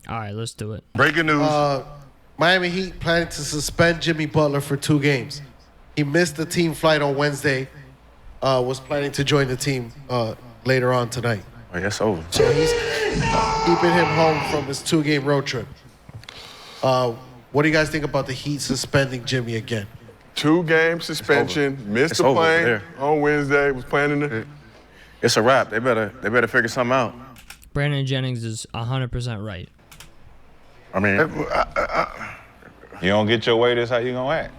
All right, let's do it. Breaking news. Miami Heat planning to suspend Jimmy Butler for 2 games. He missed the team flight on Wednesday. Was planning to join the team later on tonight. Oh, that's over. So he's keeping him home from his 2-game road trip. What do you guys think about the Heat suspending Jimmy again? 2-game suspension. Missed the plane on Wednesday. Was planning to. It's a wrap. They better figure something out. Brandon Jennings is 100% right. I mean, you don't get your way, that's how you gonna act.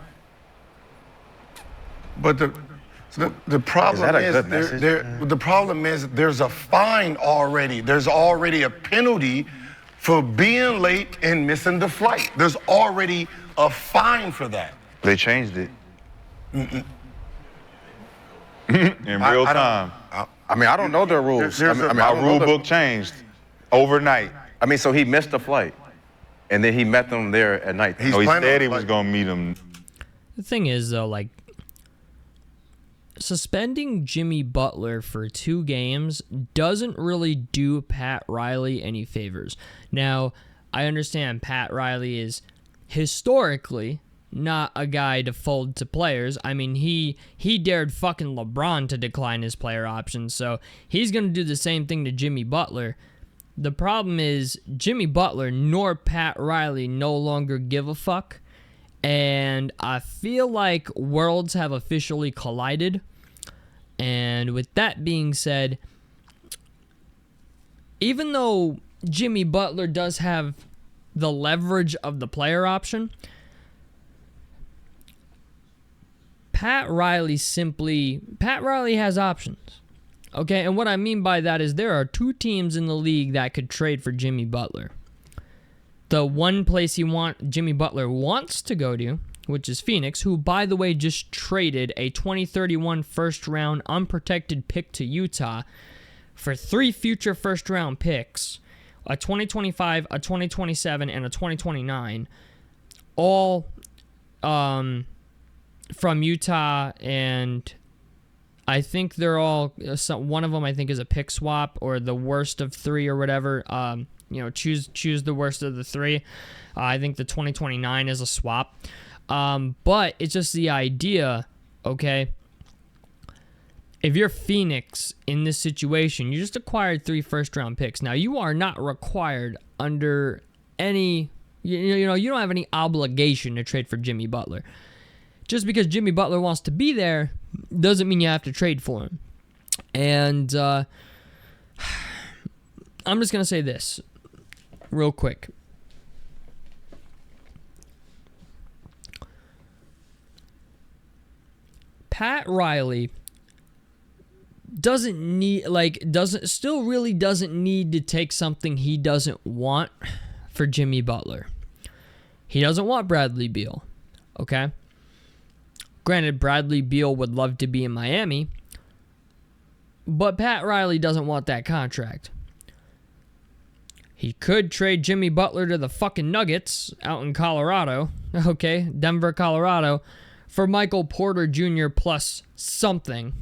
But the problem the problem is there's a fine already. There's already a penalty for being late and missing the flight. There's already a fine for that. They changed it. In real time. I mean, I don't know their rules. Our rule book changed overnight. I mean, so he missed the flight, and then he met them there at night. He said he was gonna meet them. The thing is, though, like, suspending Jimmy Butler for 2 games doesn't really do Pat Riley any favors. Now, I understand Pat Riley is historically not a guy to fold to players. I mean, he dared fucking LeBron to decline his player options, so he's going to do the same thing to Jimmy Butler. The problem is Jimmy Butler nor Pat Riley no longer give a fuck, and I feel like worlds have officially collided. And with that being said, even though Jimmy Butler does have the leverage of the player option, Pat Riley has options. Okay, and what I mean by that is there are 2 teams in the league that could trade for Jimmy Butler. The one place Jimmy Butler wants to go to, which is Phoenix, who, by the way, just traded a 2031 first-round unprotected pick to Utah for 3 future first-round picks, a 2025, a 2027, and a 2029, all from Utah, and I think they're all, one of them I think is a pick swap or the worst of 3 or whatever. Choose the worst of the 3. I think the 2029 is a swap. But it's just the idea, okay? If you're Phoenix in this situation, you just acquired 3 first-round picks. Now, you are not required under any, you don't have any obligation to trade for Jimmy Butler. Just because Jimmy Butler wants to be there doesn't mean you have to trade for him. And I'm just going to say this real quick. Pat Riley doesn't need to take something he doesn't want for Jimmy Butler. He doesn't want Bradley Beal, okay? Granted, Bradley Beal would love to be in Miami, but Pat Riley doesn't want that contract. He could trade Jimmy Butler to the fucking Nuggets out in Colorado, okay, Denver, Colorado, for Michael Porter Jr. plus something,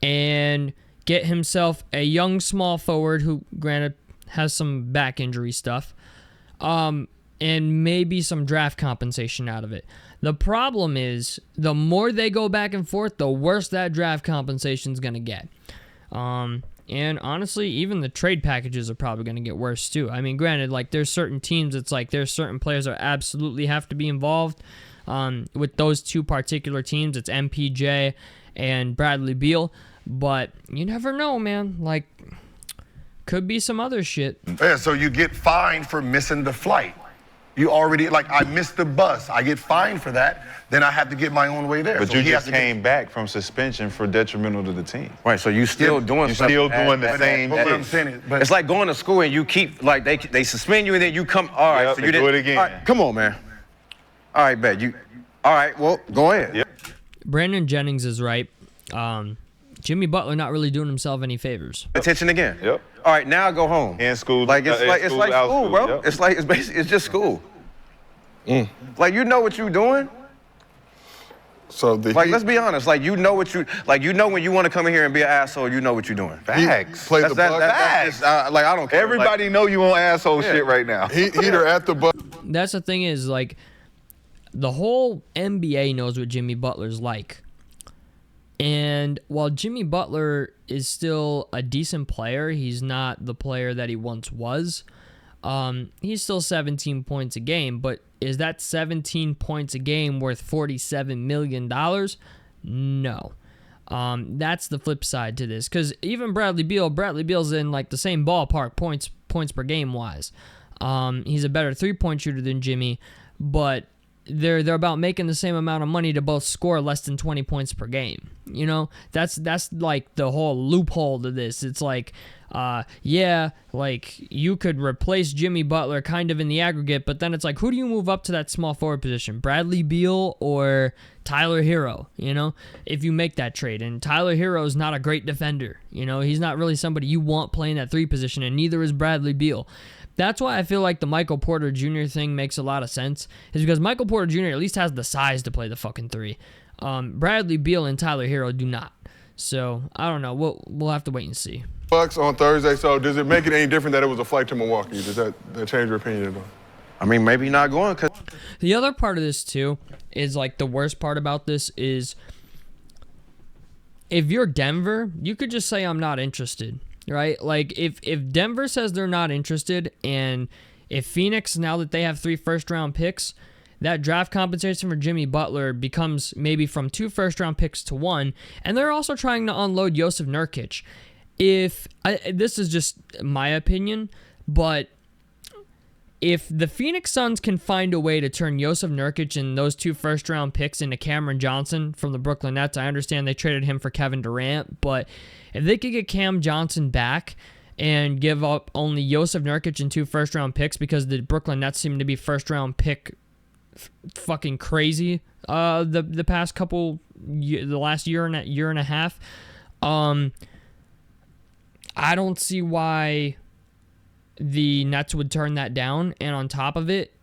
and get himself a young small forward who, granted, has some back injury stuff, and maybe some draft compensation out of it. The problem is, the more they go back and forth, the worse that draft compensation is going to get. And honestly, even the trade packages are probably going to get worse too. I mean, granted, like, there's certain teams, it's like there's certain players that absolutely have to be involved. With those 2 particular teams, it's MPJ and Bradley Beal. But you never know, man. Like, could be some other shit. Yeah, so you get fined for missing the flight. You already, like, I missed the bus. I get fined for that. Then I have to get my own way there. But so you just came back from suspension for detrimental to the team. Right, so you still doing the same What I'm saying is, it's like going to school and you keep, like, they suspend you and then you come, all right, Yep, so you do it again. All right, come on, man. All right, bet. All right, well, go ahead. Yep. Brandon Jennings is right. Jimmy Butler not really doing himself any favors. Attention again. Yep. All right, now go home. In school. Like, it's like school, bro. Yep. It's like, it's just school. Like, you know what you're doing? let's be honest. Like, you know when you want to come in here and be an asshole, you know what you're doing. Facts. Play the Bucks. Facts. Like, I don't care. Everybody know you on asshole shit right now. Heater at the Bucks. That's the thing is, like, the whole NBA knows what Jimmy Butler's like. And while Jimmy Butler is still a decent player, he's not the player that he once was. He's still 17 points a game, but is that 17 points a game worth $47 million? No. That's the flip side to this, because even Bradley Beal's in like the same ballpark points per game wise. He's a better 3-point shooter than Jimmy, but they're about making the same amount of money to both score less than 20 points per game. You know, that's like the whole loophole to this. It's like, like you could replace Jimmy Butler kind of in the aggregate, but then it's like, who do you move up to that small forward position? Bradley Beal or Tyler Hero, you know, if you make that trade. And Tyler Hero is not a great defender. You know, he's not really somebody you want playing that 3 position, and neither is Bradley Beal. That's why I feel like the Michael Porter Jr. thing makes a lot of sense, is because Michael Porter Jr. at least has the size to play the fucking 3. Bradley Beal and Tyler Hero do not. So, I don't know. We'll have to wait and see. Bucks on Thursday, so does it make it any different that it was a flight to Milwaukee? Does that change your opinion at all? I mean, maybe not going, because... The other part of this, too, is like the worst part about this is if you're Denver, you could just say, I'm not interested. Right? Like, if Denver says they're not interested, and if Phoenix, now that they have 3 first-round picks, that draft compensation for Jimmy Butler becomes maybe from 2 first-round picks to 1, and they're also trying to unload Jusuf Nurkic. This is just my opinion, but if the Phoenix Suns can find a way to turn Jusuf Nurkic and those 2 first-round picks into Cameron Johnson from the Brooklyn Nets, I understand they traded him for Kevin Durant, but if they could get Cam Johnson back and give up only Jusuf Nurkic and 2 first-round picks, because the Brooklyn Nets seem to be first-round pick fucking crazy the past couple, the last year and a half, I don't see why the Nets would turn that down. And on top of it,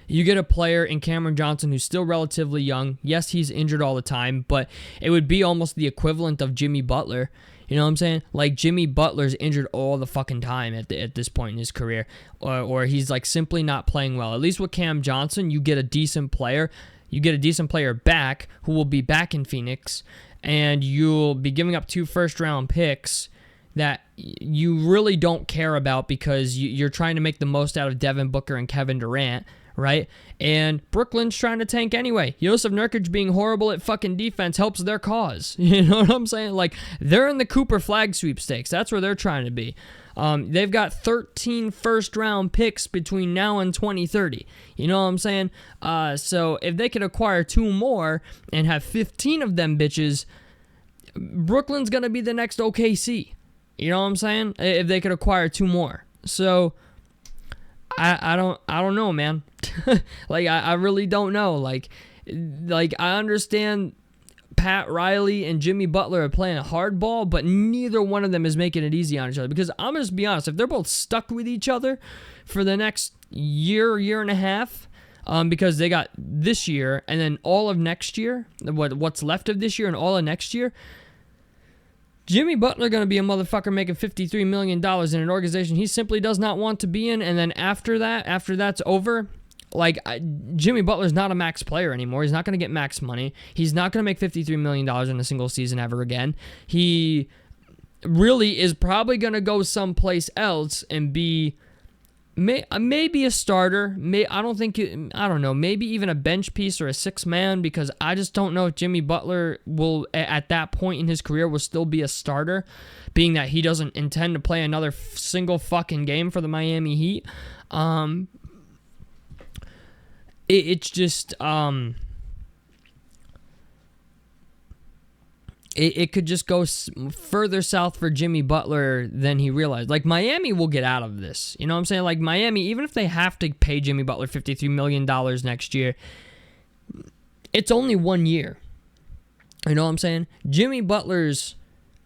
you get a player in Cameron Johnson who's still relatively young. Yes, he's injured all the time, but it would be almost the equivalent of Jimmy Butler. You know what I'm saying? Like, Jimmy Butler's injured all the fucking time at this point in his career, or he's like simply not playing well. At least with Cam Johnson, you get a decent player. You get a decent player back who will be back in Phoenix, and you'll be giving up 2 first-round picks that you really don't care about because you're trying to make the most out of Devin Booker and Kevin Durant, right? And Brooklyn's trying to tank anyway. Jusuf Nurkic being horrible at fucking defense helps their cause. You know what I'm saying? Like, they're in the Cooper flag sweepstakes. That's where they're trying to be. They've got 13 first-round picks between now and 2030. You know what I'm saying? So if they could acquire 2 more and have 15 of them bitches, Brooklyn's going to be the next OKC. You know what I'm saying? If they could acquire 2 more. So I don't know, man. Like, I really don't know. Like I understand Pat Riley and Jimmy Butler are playing a hardball, but neither one of them is making it easy on each other. Because I'm just be honest, if they're both stuck with each other for the next year and a half, because they got this year and then all of next year, what's left of this year and all of next year, Jimmy Butler going to be a motherfucker making $53 million in an organization he simply does not want to be in. And then after that's over, like, Jimmy Butler's not a max player anymore. He's not going to get max money. He's not going to make $53 million in a single season ever again. He really is probably going to go someplace else and be maybe a starter. I don't know, maybe even a bench piece or a 6-man, because I just don't know if Jimmy Butler will, at that point in his career, will still be a starter, being that he doesn't intend to play another single fucking game for the Miami Heat. It's just, it could just go further south for Jimmy Butler than he realized. Like, Miami will get out of this. You know what I'm saying? Like, Miami, even if they have to pay Jimmy Butler $53 million next year, it's only 1 year. You know what I'm saying? Jimmy Butler's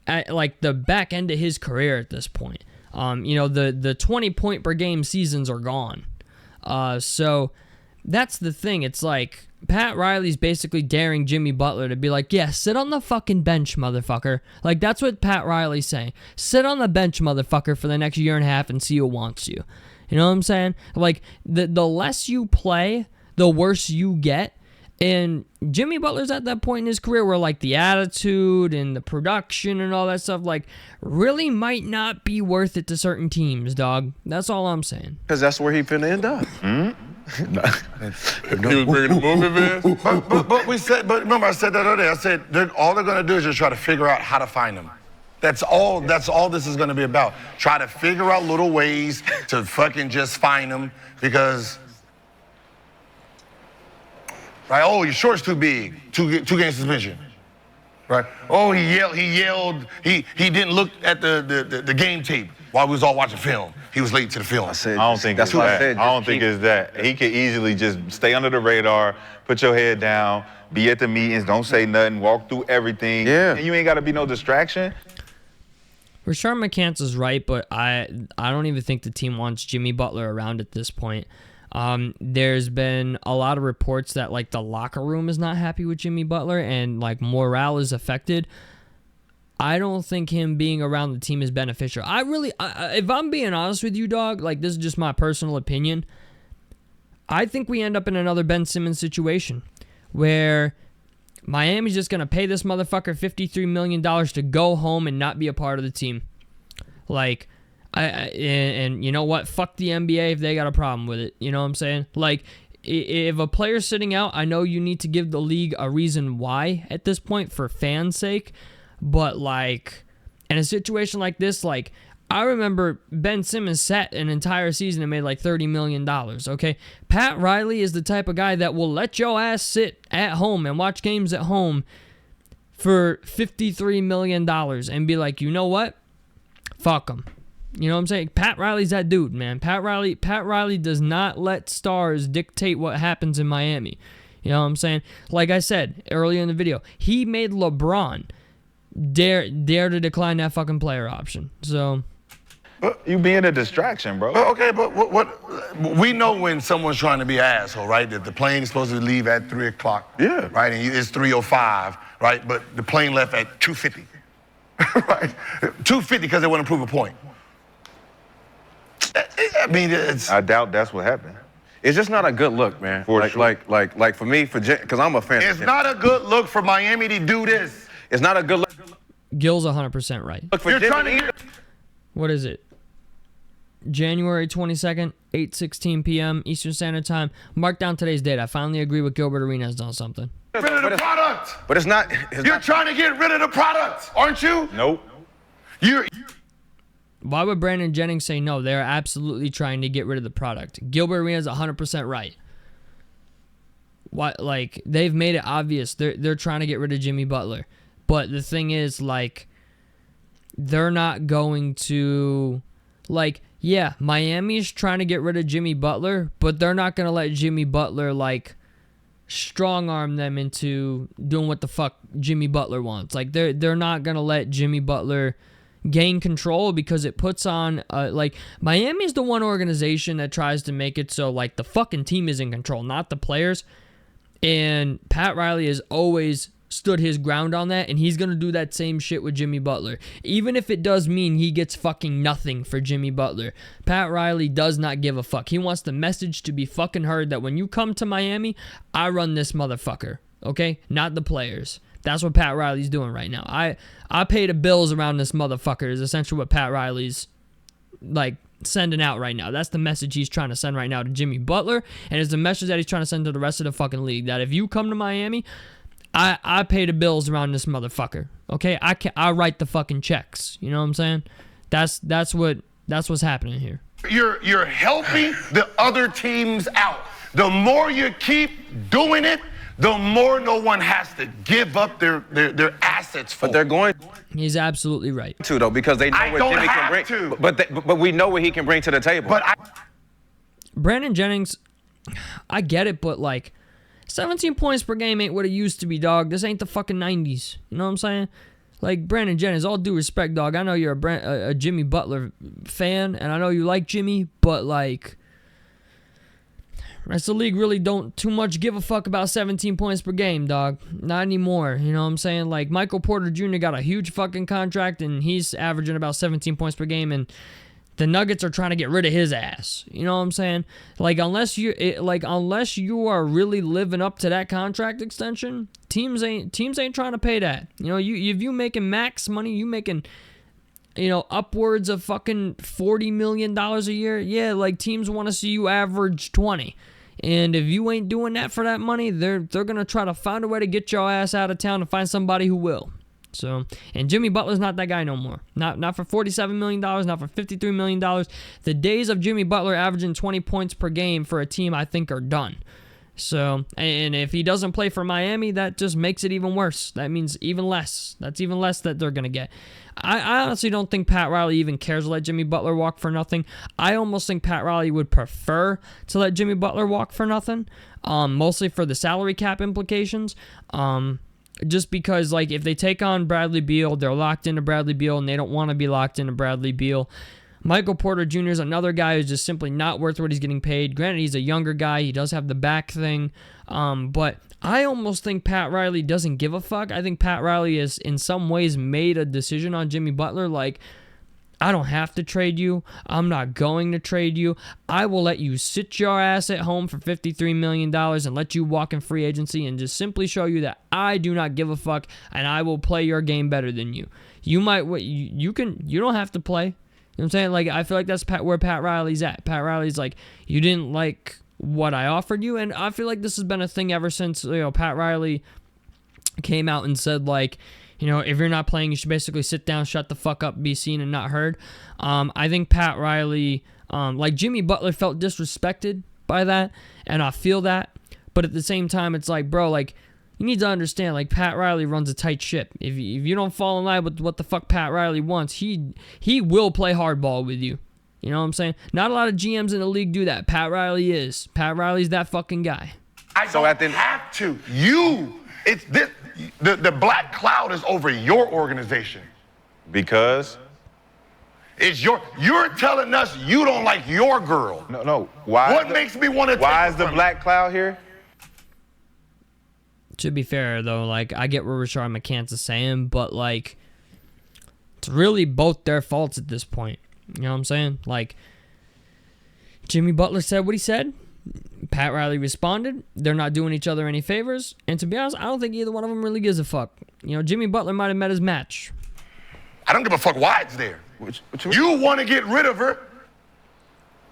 at, like, the back end of his career at this point. You know, the 20-point per game seasons are gone. So that's the thing. It's like Pat Riley's basically daring Jimmy Butler to be like, yeah, sit on the fucking bench, motherfucker. Like, that's what Pat Riley's saying. Sit on the bench, motherfucker, for the next year and a half and see who wants you. You know what I'm saying? Like, the less you play, the worse you get. And Jimmy Butler's at that point in his career where, like, the attitude and the production and all that stuff, like, really might not be worth it to certain teams, dog. That's all I'm saying. Because that's where he finna end up. He was bringing the movie, man. But remember, I said that other day. I said all they're gonna do is just try to figure out how to find them. That's all this is gonna be about. Try to figure out little ways to fucking just find them because. Right? Oh, your short's too big. Two game suspension. Right? Oh, he yelled. He didn't look at the game tape while we was all watching film. He was late to the film. I don't think it's that. I don't think it's that. He could easily just stay under the radar, put your head down, be at the meetings, don't say nothing, walk through everything. Yeah. And you ain't got to be no distraction. Rashard McCants is right, but I don't even think the team wants Jimmy Butler around at this point. There's been a lot of reports that, like, the locker room is not happy with Jimmy Butler and, like, morale is affected. I don't think him being around the team is beneficial. If I'm being honest with you, dog, like, this is just my personal opinion, I think we end up in another Ben Simmons situation where Miami's just going to pay this motherfucker $53 million to go home and not be a part of the team. Like, and you know what? Fuck the NBA if they got a problem with it. You know what I'm saying? Like, if a player's sitting out, I know you need to give the league a reason why at this point for fans' sake. But, like, in a situation like this, like, I remember Ben Simmons sat an entire season and made like $30 million, okay? Pat Riley is the type of guy that will let your ass sit at home and watch games at home for $53 million and be like, you know what? Fuck him. You know what I'm saying? Pat Riley's that dude, man. Pat Riley does not let stars dictate what happens in Miami. You know what I'm saying? Like I said earlier in the video, he made LeBron dare to decline that fucking player option. So you being a distraction, bro. Okay, but what we know when someone's trying to be an asshole, right? That the plane is supposed to leave at 3 o'clock. Yeah. Right, and it's 3:05, right? But the plane left at 2:50. Right? 2:50 because they want to prove a point. I mean, I doubt that's what happened. It's just not a good look, man. For sure. Like for me, because I'm a fan. It's not a good look for Miami to do this. It's not a good look. Gil's 100% right. Look for You're Jimmy trying to either. What is it? January 22nd, 8:16 p.m. Eastern Standard Time. Mark down today's date. I finally agree with Gilbert Arenas on something. Rid of the product. But it's not. You're trying to get rid of the product, aren't you? Nope. Why would Brandon Jennings say no? They're absolutely trying to get rid of the product. Gilbert Arenas 100% right. What, like, they've made it obvious they're trying to get rid of Jimmy Butler. But the thing is, like, they're not going to, like, yeah, Miami's trying to get rid of Jimmy Butler, but they're not going to let Jimmy Butler, like, strong arm them into doing what the fuck Jimmy Butler wants. Like, they're not going to let Jimmy Butler gain control because it puts on, like, Miami's the one organization that tries to make it so, like, the fucking team is in control, not the players. And Pat Riley has always stood his ground on that, and he's going to do that same shit with Jimmy Butler. Even if it does mean he gets fucking nothing for Jimmy Butler. Pat Riley does not give a fuck. He wants the message to be fucking heard that when you come to Miami, I run this motherfucker, okay? Not the players. That's what Pat Riley's doing right now. I pay the bills around this motherfucker is essentially what Pat Riley's, like, sending out right now. That's the message he's trying to send right now to Jimmy Butler, and it's the message that he's trying to send to the rest of the fucking league, that if you come to Miami, I pay the bills around this motherfucker. Okay? I write the fucking checks. You know what I'm saying? That's what's happening here. You're helping the other teams out. The more you keep doing it, the more no one has to give up their assets for. But they're going He's absolutely right. to, though, because they know I what don't Jimmy can have bring. to. But we know what he can bring to the table. But Brandon Jennings, I get it, but, like, 17 points per game ain't what it used to be, dog. This ain't the fucking 90s. You know what I'm saying? Like, Brandon Jennings, all due respect, dog. I know you're a Jimmy Butler fan, and I know you like Jimmy, but, like, Rest of the league really don't too much give a fuck about 17 points per game, dog. Not anymore. You know what I'm saying? Like, Michael Porter Jr. got a huge fucking contract, and he's averaging about 17 points per game, and the Nuggets are trying to get rid of his ass. You know what I'm saying? Like, unless you are really living up to that contract extension, teams ain't trying to pay that. You know, if you making max money, you making, you know, upwards of fucking $40 million a year, yeah, like, teams want to see you average 20. And if you ain't doing that for that money, they're going to try to find a way to get your ass out of town and find somebody who will. So, and Jimmy Butler's not that guy no more. Not for $47 million, not for $53 million. The days of Jimmy Butler averaging 20 points per game for a team, I think, are done. So, and if he doesn't play for Miami, that just makes it even worse. That means even less. That's even less that they're going to get. I honestly don't think Pat Riley even cares to let Jimmy Butler walk for nothing. I almost think Pat Riley would prefer to let Jimmy Butler walk for nothing, mostly for the salary cap implications. Just because, like, if they take on Bradley Beal, they're locked into Bradley Beal, and they don't want to be locked into Bradley Beal. Michael Porter Jr. is another guy who's just simply not worth what he's getting paid. Granted, he's a younger guy. He does have the back thing. But I almost think Pat Riley doesn't give a fuck. I think Pat Riley has, in some ways, made a decision on Jimmy Butler. Like, I don't have to trade you. I'm not going to trade you. I will let you sit your ass at home for $53 million and let you walk in free agency and just simply show you that I do not give a fuck and I will play your game better than you. You don't have to play. You know what I'm saying? Like, I feel like that's where Pat Riley's at. Pat Riley's like, you didn't like what I offered you, and I feel like this has been a thing ever since, you know, Pat Riley came out and said, like, you know, if you're not playing, you should basically sit down, shut the fuck up, be seen and not heard. I think Pat Riley, like, Jimmy Butler felt disrespected by that, and I feel that, but at the same time, it's like, bro, like, you need to understand, like, Pat Riley runs a tight ship. If you don't fall in line with what the fuck Pat Riley wants, he will play hardball with you. You know what I'm saying? Not a lot of GMs in the league do that. Pat Riley is. Pat Riley's that fucking guy. I don't have to. It's this. The black cloud is over your organization. Because? You're telling us you don't like your girl. No. Why? What makes me want to? Why is the black cloud here? To be fair, though, like, I get what Rashard McCants is saying, but, like, it's really both their faults at this point. You know what I'm saying? Like, Jimmy Butler said what he said. Pat Riley responded. They're not doing each other any favors. And to be honest, I don't think either one of them really gives a fuck. You know, Jimmy Butler might have met his match. I don't give a fuck why it's there. You want to get rid of her,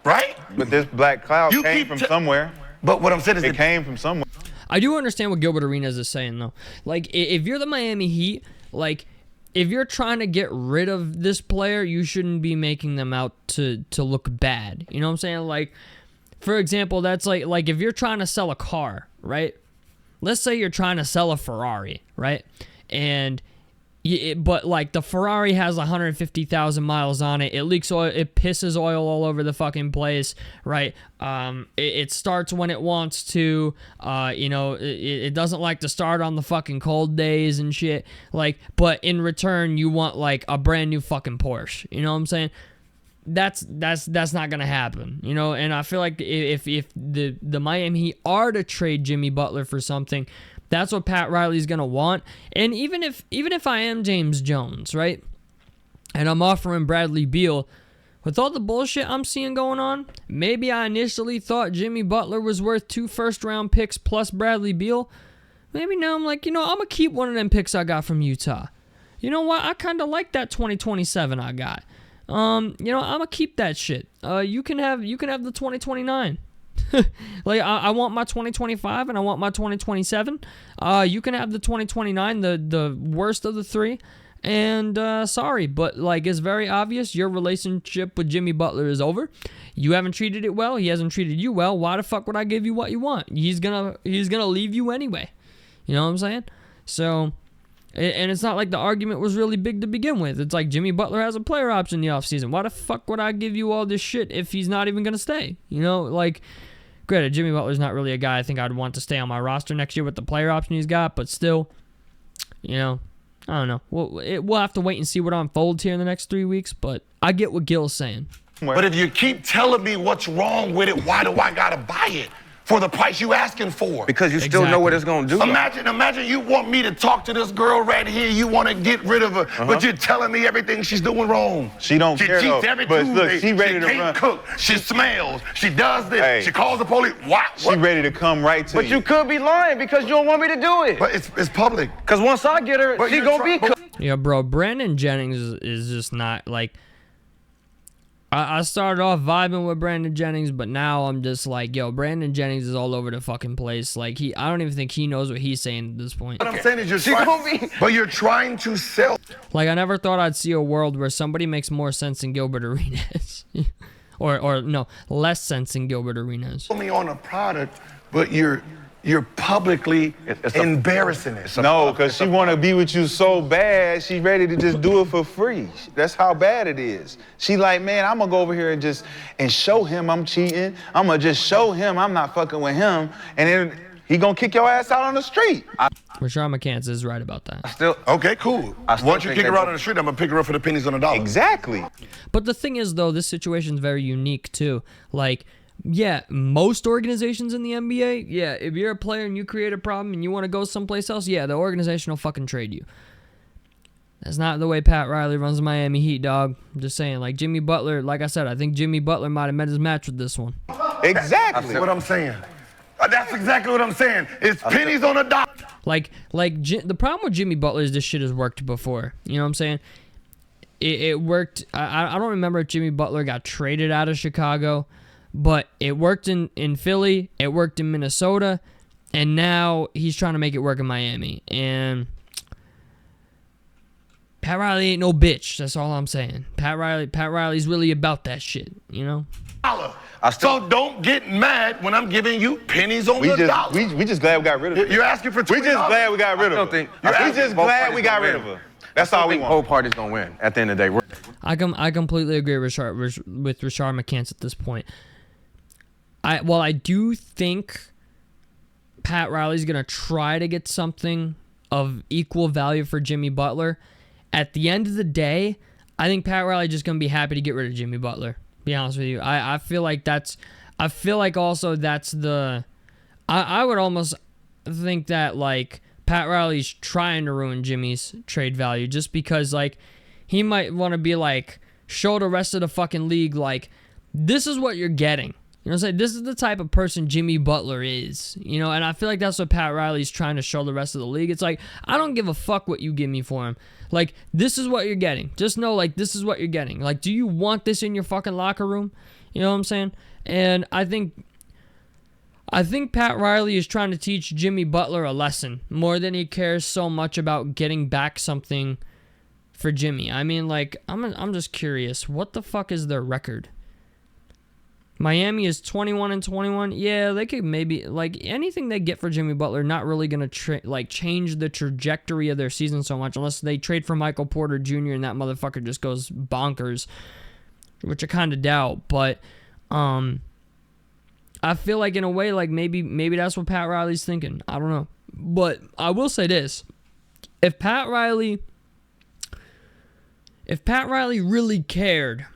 right? But this black cloud came from somewhere. But what I'm saying is it came from somewhere. I do understand what Gilbert Arenas is saying, though. Like, if you're the Miami Heat, like, if you're trying to get rid of this player, you shouldn't be making them out to look bad. You know what I'm saying? Like, for example, that's like if you're trying to sell a car, right? Let's say you're trying to sell a Ferrari, right? And but like the Ferrari has 150,000 miles on it. It leaks oil. It pisses oil all over the fucking place, right? It starts when it wants to. You know, it doesn't like to start on the fucking cold days and shit. Like, but in return, you want like a brand new fucking Porsche. You know what I'm saying? That's not gonna happen, you know. And I feel like if the Miami Heat are to trade Jimmy Butler for something, that's what Pat Riley's gonna want. And even if I am James Jones, right, and I'm offering Bradley Beal, with all the bullshit I'm seeing going on, maybe I initially thought Jimmy Butler was worth 2 first-round picks plus Bradley Beal. Maybe now I'm like, you know, I'm gonna keep one of them picks I got from Utah. You know what? I kind of like that 2027 I got. You know, I'm gonna keep that shit. You can have the 2029. Like, I want my 2025 and I want my 2027. You can have the 2029, the worst of the three. And sorry, but like, it's very obvious your relationship with Jimmy Butler is over. You haven't treated it well. He hasn't treated you well. Why the fuck would I give you what you want? He's gonna leave you anyway. You know what I'm saying? So. And it's not like the argument was really big to begin with. It's like Jimmy Butler has a player option in the offseason. Why the fuck would I give you all this shit if he's not even going to stay? You know, like, granted, Jimmy Butler's not really a guy I think I'd want to stay on my roster next year with the player option he's got, but still, you know, I don't know. We'll have to wait and see what unfolds here in the next 3 weeks, but I get what Gil's saying. But if you keep telling me what's wrong with it, why do I got to buy it? for the price you asking for. Because you still know what it's gonna do. Imagine you want me to talk to this girl right here. You want to get rid of her, but you're telling me everything she's doing wrong. She don't care though. She cheats every but Tuesday. look, she ready to can't run. cook. She smells. She does this. Hey. She calls the police. What? She ready to come right to you. But you could be lying because you don't want me to do it. But it's public. Because once I get her, she gonna be cooked. Yeah, bro, Brandon Jennings is just not, like, I started off vibing with Brandon Jennings, but now I'm just like, yo, Brandon Jennings is all over the fucking place. Like, I don't even think he knows what he's saying at this point. What I'm saying is you're trying to sell. Like, I never thought I'd see a world where somebody makes more sense than Gilbert Arenas. or no, less sense than Gilbert Arenas. Me on a product, but you're publicly embarrassing it. No, because she want to be with you so bad, she ready to just do it for free. That's how bad it is. She like, man, I'm going to go over here and show him I'm cheating. I'm going to just show him I'm not fucking with him. And then he going to kick your ass out on the street. Rashard McCants is right about that. Okay, cool. Once you kick her out on the street, I'm going to pick her up for the pennies on the dollar. Exactly. But the thing is, though, this situation is very unique, too. Like, yeah, most organizations in the NBA, yeah, if you're a player and you create a problem and you want to go someplace else, yeah, the organization will fucking trade you. That's not the way Pat Riley runs the Miami Heat, dog. I'm just saying, like, Jimmy Butler, like I said, I think Jimmy Butler might have met his match with this one. Exactly. That's what I'm saying. That's exactly what I'm saying. It's pennies on a dollar. Like the problem with Jimmy Butler is this shit has worked before. You know what I'm saying? It worked. I don't remember if Jimmy Butler got traded out of Chicago, but it worked in Philly, it worked in Minnesota, and now he's trying to make it work in Miami. And Pat Riley ain't no bitch. That's all I'm saying. Pat Riley's really about that shit, you know? So don't get mad when I'm giving you pennies on the dollar. We just glad we got rid of her. You're asking for $20. We just glad we got rid of her. We just glad we got rid of her. That's all we want. Both parties gonna win at the end of the day. I completely agree with Rashard McCants at this point. I do think Pat Riley's going to try to get something of equal value for Jimmy Butler. At the end of the day, I think Pat Riley's just going to be happy to get rid of Jimmy Butler, to be honest with you. I feel like also that's the... I would almost think that, like, Pat Riley's trying to ruin Jimmy's trade value just because, like, he might want to be like, show the rest of the fucking league, like, this is what you're getting. You know what I'm saying? This is the type of person Jimmy Butler is. You know, and I feel like that's what Pat Riley's trying to show the rest of the league. It's like, I don't give a fuck what you give me for him. Like, this is what you're getting. Just know, like, this is what you're getting. Like, do you want this in your fucking locker room? You know what I'm saying? And I think Pat Riley is trying to teach Jimmy Butler a lesson more than he cares so much about getting back something for Jimmy. I mean, like, I'm just curious. What the fuck is their record? Miami is 21-21. Yeah, they could maybe, like, anything they get for Jimmy Butler not really going to change the trajectory of their season so much unless they trade for Michael Porter Jr. and that motherfucker just goes bonkers, which I kind of doubt. But I feel like in a way, like, maybe that's what Pat Riley's thinking. I don't know. But I will say this. If Pat Riley really cared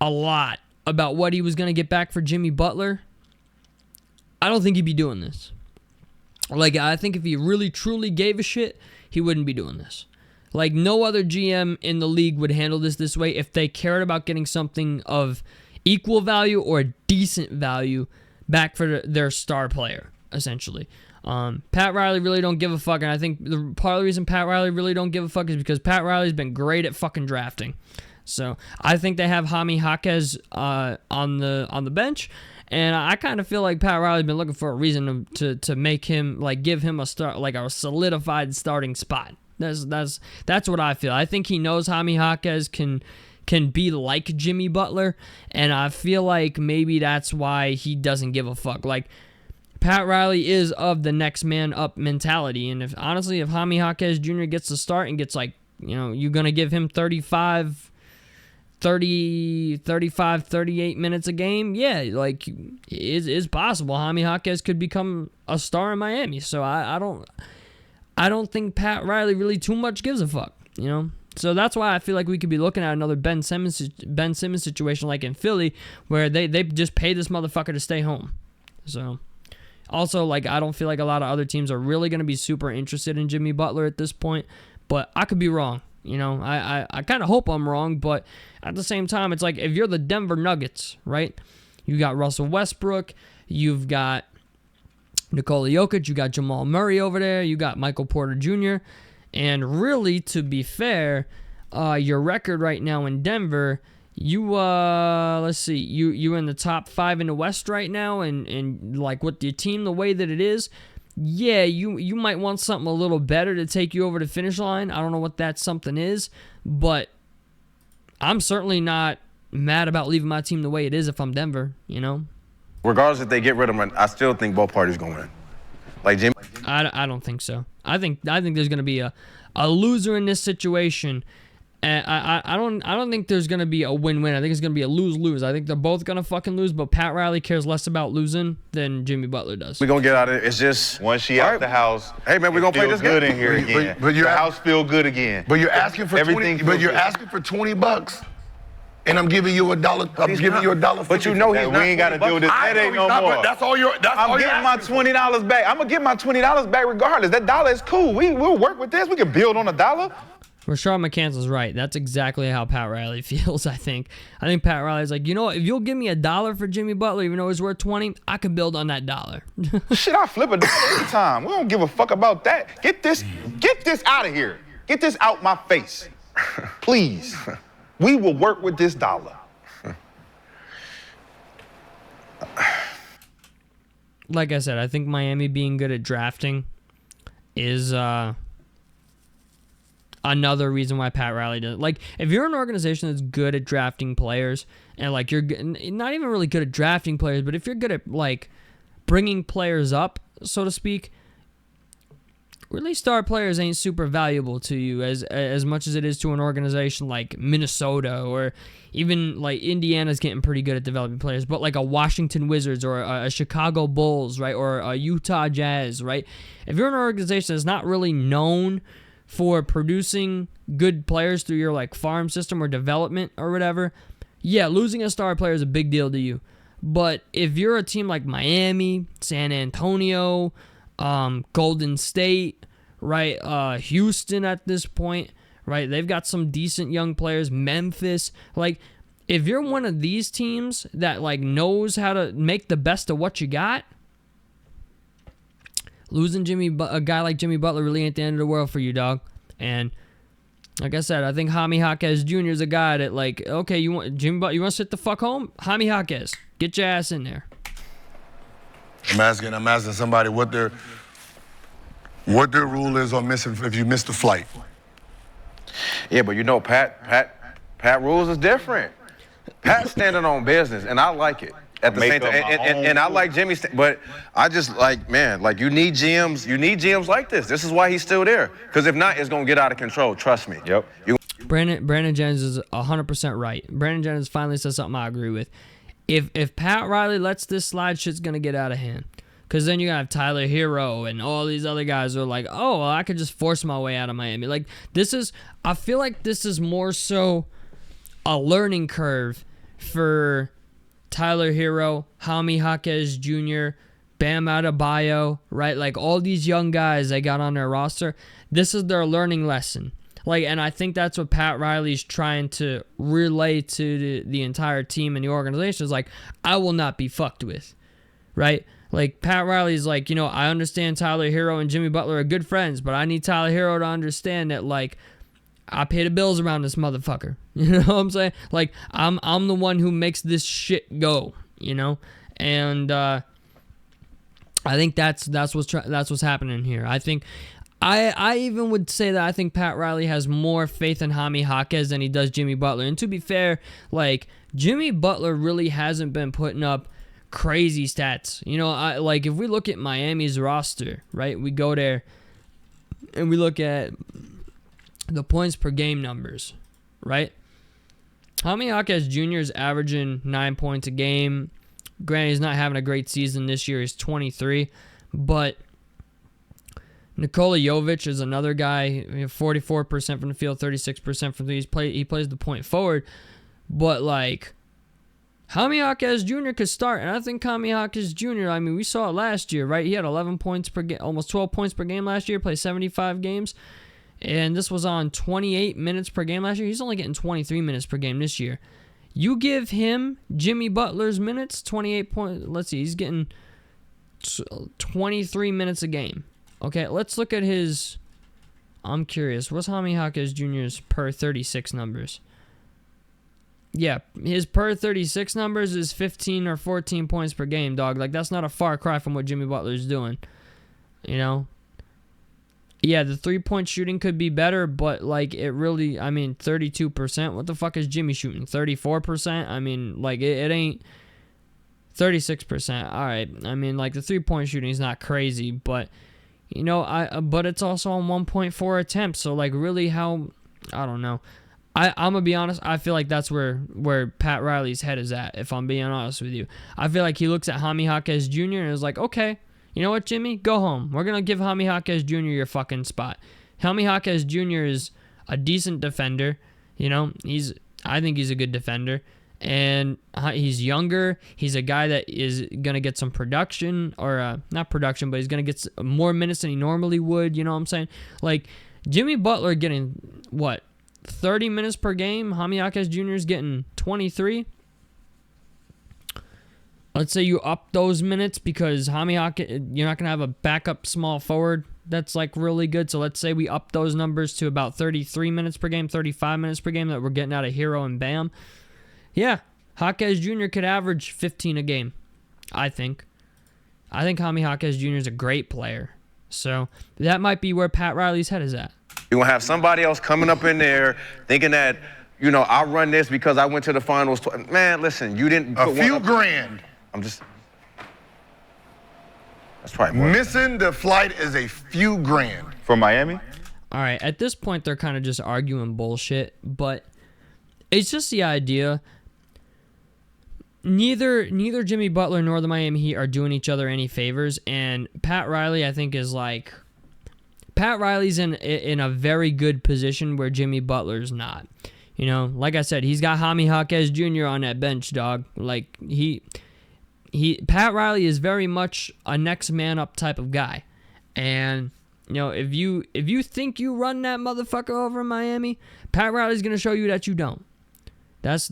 a lot about what he was going to get back for Jimmy Butler, I don't think he'd be doing this. Like, I think if he really, truly gave a shit, he wouldn't be doing this. Like, no other GM in the league would handle this way if they cared about getting something of equal value or decent value back for their star player, essentially. Pat Riley really don't give a fuck, and I think part of the reason Pat Riley really don't give a fuck is because Pat Riley's been great at fucking drafting. So I think they have Jaime Jaquez on the bench, and I kind of feel like Pat Riley's been looking for a reason to make him, like, give him a start, like a solidified starting spot. That's what I feel. I think he knows Jaime Jaquez can be like Jimmy Butler, and I feel like maybe that's why he doesn't give a fuck. Like, Pat Riley is of the next man up mentality, and if Jaime Jaquez Jr. gets the start and gets, like, you know, you're gonna give him 35, 38 minutes a game, yeah, like, it's possible Jaime Jaquez could become a star in Miami. So I don't think Pat Riley really too much gives a fuck, you know. So that's why I feel like we could be looking at another Ben Simmons situation like in Philly, where they just pay this motherfucker to stay home. So Also, like, I don't feel like a lot of other teams are really going to be super interested in Jimmy Butler at this point, but I could be wrong. You know, I kind of hope I'm wrong, but at the same time, it's like if you're the Denver Nuggets, right? You got Russell Westbrook, you've got Nikola Jokic, you got Jamal Murray over there, you got Michael Porter Jr., and really, to be fair, your record right now in Denver, let's see, you're in the top 5 in the West right now, and like with your team the way that it is, yeah, you might want something a little better to take you over the finish line. I don't know what that something is, but I'm certainly not mad about leaving my team the way it is if I'm Denver, you know? Regardless if they get rid of him, I still think both parties going to win. Like Jimmy. I don't think so. I think there's going to be a loser in this situation. I don't think there's going to be a win-win. I think it's going to be a lose-lose. I think they're both going to fucking lose, but Pat Riley cares less about losing than Jimmy Butler does. We're going to get out of it. It's just... Once she out the house, hey, man, we're going to play this good game. in here again. But your house feel good again. But you're asking for Everything 20, but you're asking for $20, and I'm giving you $1. I'm giving you $1. But you know he's we ain't got to deal with this. That ain't no more. That's all you're. I'm getting my $20 back. I'm going to get my $20 back regardless. That dollar is cool. We'll work with this. We can build on a dollar. Rashard McCansell's right. That's exactly how Pat Riley feels, I think. I think Pat Riley's like, you know what? If you'll give me $1 for Jimmy Butler, even though he's worth $20, I can build on that dollar. Shit, I flip it every time. We don't give a fuck about that. Get this out of here. Get this out my face. Please. We will work with this dollar. Like I said, I think Miami being good at drafting is another reason why Pat Riley does. Like, if you're an organization that's good at drafting players, and like you're not even really good at drafting players, but if you're good at like bringing players up, so to speak, really star players ain't super valuable to you as much as it is to an organization like Minnesota, or even like Indiana's getting pretty good at developing players, but like a Washington Wizards or a Chicago Bulls, right, or a Utah Jazz, right? If you're an organization that's not really known for producing good players through your like farm system or development or whatever, yeah, losing a star player is a big deal to you. But if you're a team like Miami, San Antonio, Golden State, right, Houston at this point, right, they've got some decent young players, Memphis, like, if you're one of these teams that like knows how to make the best of what you got, losing a guy like Jimmy Butler really ain't the end of the world for you, dog. And like I said, I think Jaime Jaquez Jr. is a guy that, like, okay, you want Jimmy Butler, you want to sit the fuck home? Jaime Jaquez, get your ass in there. I'm asking somebody what their rule is on missing if you miss the flight. Yeah, but you know, Pat rules is different. Pat's standing on business, and I like it. At the same time, and I like Jimmy, but I just like, man, like you need GMs like this. This is why he's still there. Because if not, it's gonna get out of control. Trust me. Yep. Brandon Jennings is 100% right. Brandon Jennings finally says something I agree with. If Pat Riley lets this slide, shit's gonna get out of hand. Because then you have Tyler Hero and all these other guys who are like, oh, well, I could just force my way out of Miami. Like, I feel like this is more so a learning curve for Tyler Hero, Jaime Jaquez Jr., Bam Adebayo, right? Like, all these young guys they got on their roster, this is their learning lesson. Like, and I think that's what Pat Riley's trying to relay to the entire team and the organization is like, I will not be fucked with, right? Like, Pat Riley's like, you know, I understand Tyler Hero and Jimmy Butler are good friends, but I need Tyler Hero to understand that, like, I pay the bills around this motherfucker. You know what I'm saying? Like, I'm the one who makes this shit go, you know? And I think that's what's happening here. I think I even would say that I think Pat Riley has more faith in Jaime Jaquez than he does Jimmy Butler. And to be fair, like, Jimmy Butler really hasn't been putting up crazy stats. You know, like, if we look at Miami's roster, right? We go there and we look at the points per game numbers, right? Jaime Jaquez Jr. is averaging 9 points a game. Granted, he's not having a great season this year. He's 23. But Nikola Jovic is another guy, 44% from the field, 36% from three. He plays the point forward. But, like, Jaime Jaquez Jr. could start, and I think Jaime Jaquez Jr., I mean, we saw it last year, right? He had 11 points per game, almost 12 points per game last year, played 75 games, and this was on 28 minutes per game last year. He's only getting 23 minutes per game this year. You give him Jimmy Butler's minutes, 28 points, let's see, he's getting 23 minutes a game. Okay, let's look at his, I'm curious, what's Jaime Jaquez Jr.'s per 36 numbers? Yeah, his per 36 numbers is 15 or 14 points per game, dog. Like, that's not a far cry from what Jimmy Butler's doing, you know? Yeah, the three-point shooting could be better, but, like, it really, I mean, 32%. What the fuck is Jimmy shooting? 34%? I mean, like, it ain't 36%. All right. I mean, like, the three-point shooting is not crazy, but, you know, but it's also on 1.4 attempts, so, like, really how, I don't know. I'm going to be honest, I feel like that's where Pat Riley's head is at, if I'm being honest with you. I feel like he looks at Jaime Jaquez Jr. and is like, okay, you know what, Jimmy? Go home. We're going to give Jaime Jaquez Jr. your fucking spot. Jaime Jaquez Jr. is a decent defender. You know, I think he's a good defender. And he's younger. He's a guy that is going to get some production, or not production, but he's going to get more minutes than he normally would. You know what I'm saying? Like, Jimmy Butler getting, what, 30 minutes per game? Jaime Jaquez Jr. is getting 23. Let's say you up those minutes because Jaime Jaquez, you're not going to have a backup small forward that's like really good. So let's say we up those numbers to about 33 minutes per game, 35 minutes per game that we're getting out of Hero and Bam. Yeah, Jaquez Jr. could average 15 a game, I think. I think Jaime Jaquez Jr. is a great player. So that might be where Pat Riley's head is at. You're going to have somebody else coming up in there thinking that, you know, I run this because I went to the finals. Man, listen, you didn't put a few grand. I'm just, that's probably more. Missing the flight is a few grand. From Miami? All right, at this point, they're kind of just arguing bullshit, but it's just the idea. Neither Jimmy Butler nor the Miami Heat are doing each other any favors, and Pat Riley, I think, is like, Pat Riley's in a very good position where Jimmy Butler's not. You know, like I said, he's got Jaime Jaquez Jr. on that bench, dog. Like, Pat Riley is very much a next man up type of guy. And, you know, if you think you run that motherfucker over in Miami, Pat Riley's going to show you that you don't. That's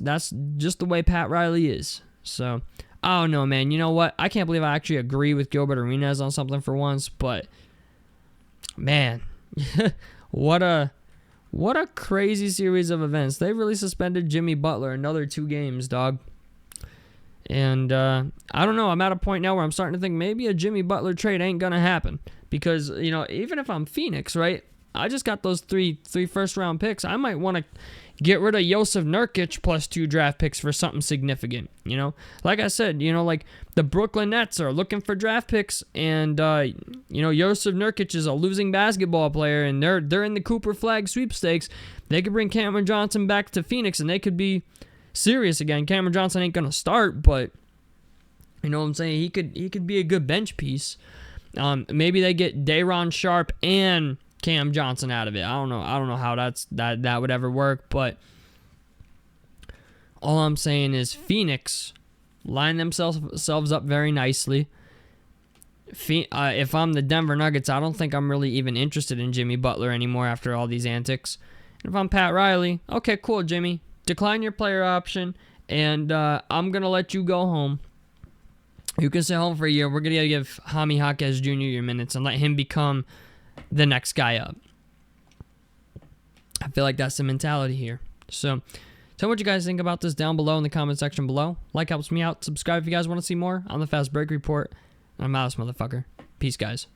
just the way Pat Riley is. So, I don't know, man. You know what? I can't believe I actually agree with Gilbert Arenas on something for once, but man, what a crazy series of events. They really suspended Jimmy Butler another 2 games, dog. And I don't know. I'm at a point now where I'm starting to think maybe a Jimmy Butler trade ain't going to happen. Because, you know, even if I'm Phoenix, right, I just got those three first-round picks. I might want to get rid of Jusuf Nurkic plus 2 draft picks for something significant, you know? Like I said, you know, like the Brooklyn Nets are looking for draft picks, and, you know, Jusuf Nurkic is a losing basketball player, and they're in the Cooper Flag sweepstakes. They could bring Cameron Johnson back to Phoenix, and they could be serious again. Cameron Johnson ain't going to start, but, you know what I'm saying? He could be a good bench piece. Maybe they get Day'Ron Sharpe and Cam Johnson out of it. I don't know how that would ever work, but all I'm saying is Phoenix line themselves up very nicely. If I'm the Denver Nuggets, I don't think I'm really even interested in Jimmy Butler anymore after all these antics. And if I'm Pat Riley, okay, cool, Jimmy. Decline your player option, and I'm going to let you go home. You can stay home for a year. We're going to give Jaime Jaquez Jr. your minutes and let him become the next guy up. I feel like that's the mentality here. So, tell me what you guys think about this down below in the comment section below. Like helps me out. Subscribe if you guys want to see more on the Fast Break Report. I'm out of this motherfucker. Peace, guys.